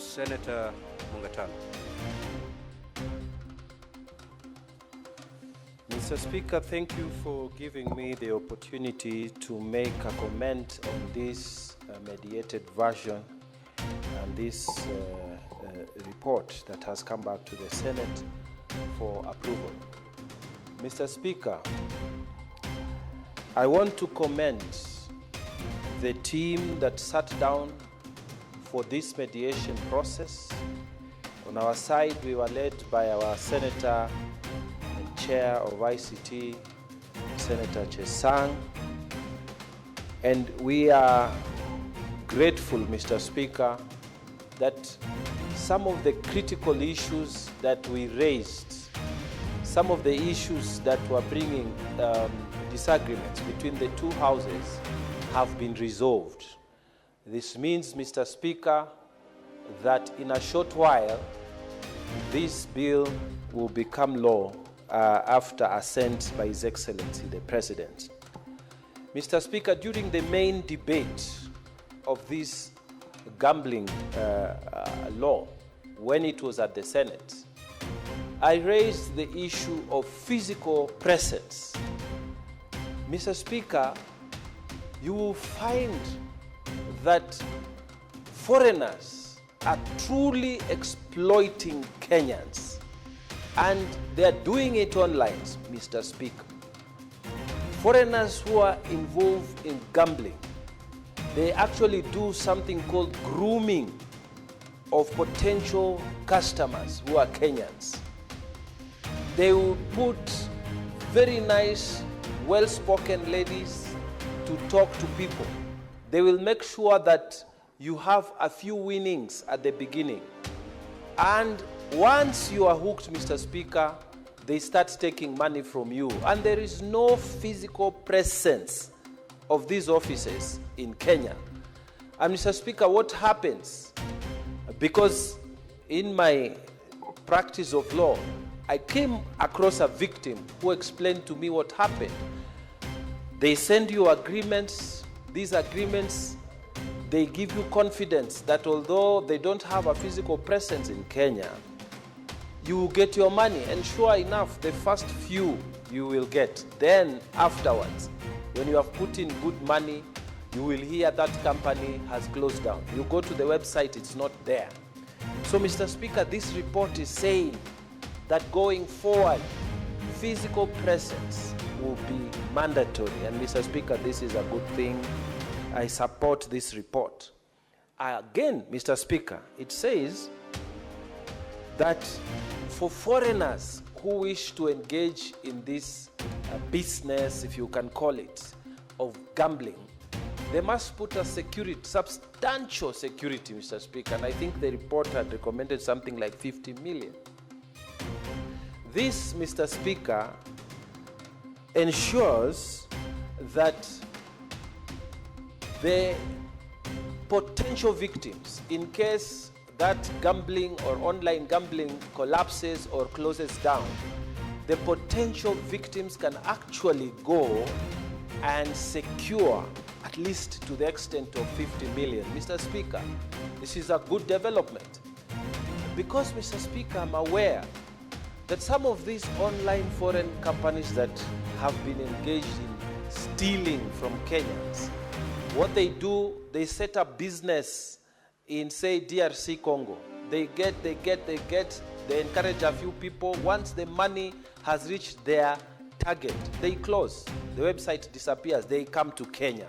Senator Mungatana. Mr. Speaker, thank you for giving me the opportunity to make a comment on this mediated version and this report that has come back to the Senate for approval. Mr. Speaker, I want to commend the team that sat down for this mediation process. On our side, we were led by our Senator and Chair of ICT, Senator Chesang, and we are grateful, Mr. Speaker, that some of the critical issues that we raised, some of the issues that were bringing disagreements between the two houses have been resolved. This means, Mr. Speaker, that in a short while, this bill will become law after assent by His Excellency, the President. Mr. Speaker, during the main debate of this gambling law, when it was at the Senate, I raised the issue of physical presence. Mr. Speaker, you will find that foreigners are truly exploiting Kenyans, and they are doing it online, Mr. Speaker. Foreigners who are involved in gambling, they actually do something called grooming of potential customers who are Kenyans. They will put very nice, well-spoken ladies to talk to people. They will make sure that you have a few winnings at the beginning. And once you are hooked, Mr. Speaker, they start taking money from you. And there is no physical presence of these offices in Kenya. And Mr. Speaker, what happens? Because in my practice of law, I came across a victim who explained to me what happened. They send you agreements. These agreements, they give you confidence that although they don't have a physical presence in Kenya, you will get your money. And sure enough, the first few you will get. Then afterwards, when you have put in good money, you will hear that company has closed down. You go to the website, it's not there. So, Mr. Speaker, this report is saying that going forward, physical presence will be mandatory. And Mr. Speaker, this is a good thing. I support this report. Again, Mr. Speaker, it says that for foreigners who wish to engage in this business, if you can call it, of gambling, they must put a security, substantial security, Mr. Speaker. And I think the report had recommended something like 50 million. This, Mr. Speaker, ensures that the potential victims, in case that gambling or online gambling collapses or closes down, the potential victims can actually go and secure at least to the extent of 50 million. Mr. Speaker, this is a good development. Because, Mr. Speaker, I'm aware that some of these online foreign companies that have been engaged in stealing from Kenyans, what they do, they set up business in, say, DRC Congo. They encourage a few people. Once the money has reached their target, they close. The website disappears. They come to Kenya.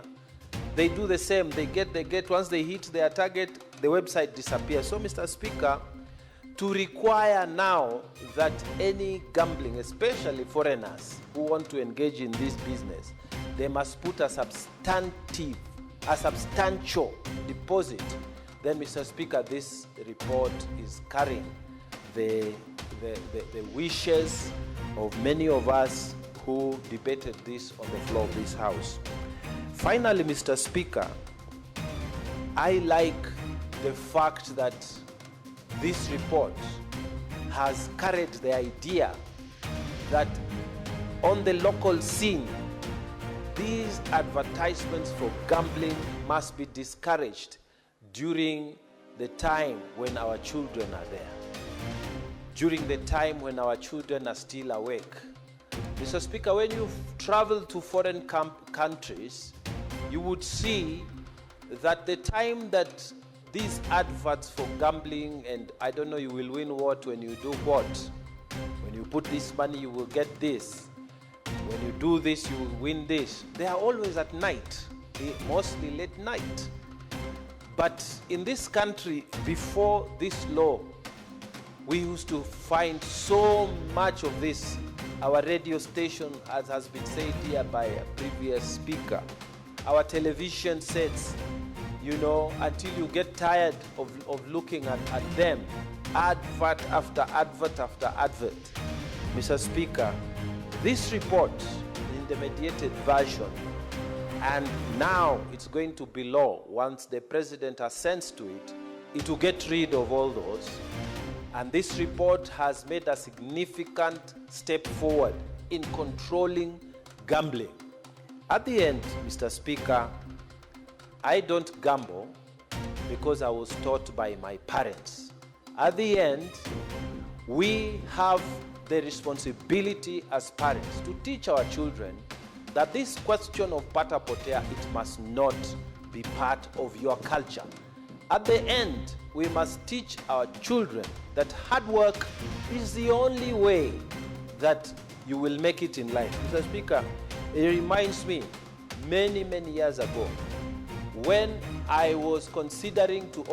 They do the same. They get, once they hit their target, the website disappears. So, Mr. Speaker, to require now that any gambling, especially foreigners who want to engage in this business, they must put a substantial deposit, then, Mr. Speaker, this report is carrying the wishes of many of us who debated this on the floor of this House. Finally, Mr. Speaker, I like the fact that this report has carried the idea that on the local scene, these advertisements for gambling must be discouraged during the time when our children are there, during the time when our children are still awake. Mr. Speaker, when you travel to foreign countries, you would see that the time that these adverts for gambling and I don't know, you will win what when you do what, when you put this money you will get this, when you do this you will win this, they are always at night, mostly late night. But in this country, before this law, we used to find so much of this. Our radio station, as has been said here by a previous speaker, our television sets, you know, until you get tired of looking at them, advert after advert after advert. Mr. Speaker, this report in the mediated version, and now it's going to be law once the president assents to it, it will get rid of all those. And this report has made a significant step forward in controlling gambling. At the end, Mr. Speaker, I don't gamble because I was taught by my parents. At the end, we have the responsibility as parents to teach our children that this question of pata potea, it must not be part of your culture. At the end, we must teach our children that hard work is the only way that you will make it in life. Mr. Speaker, it reminds me many years ago when I was considering to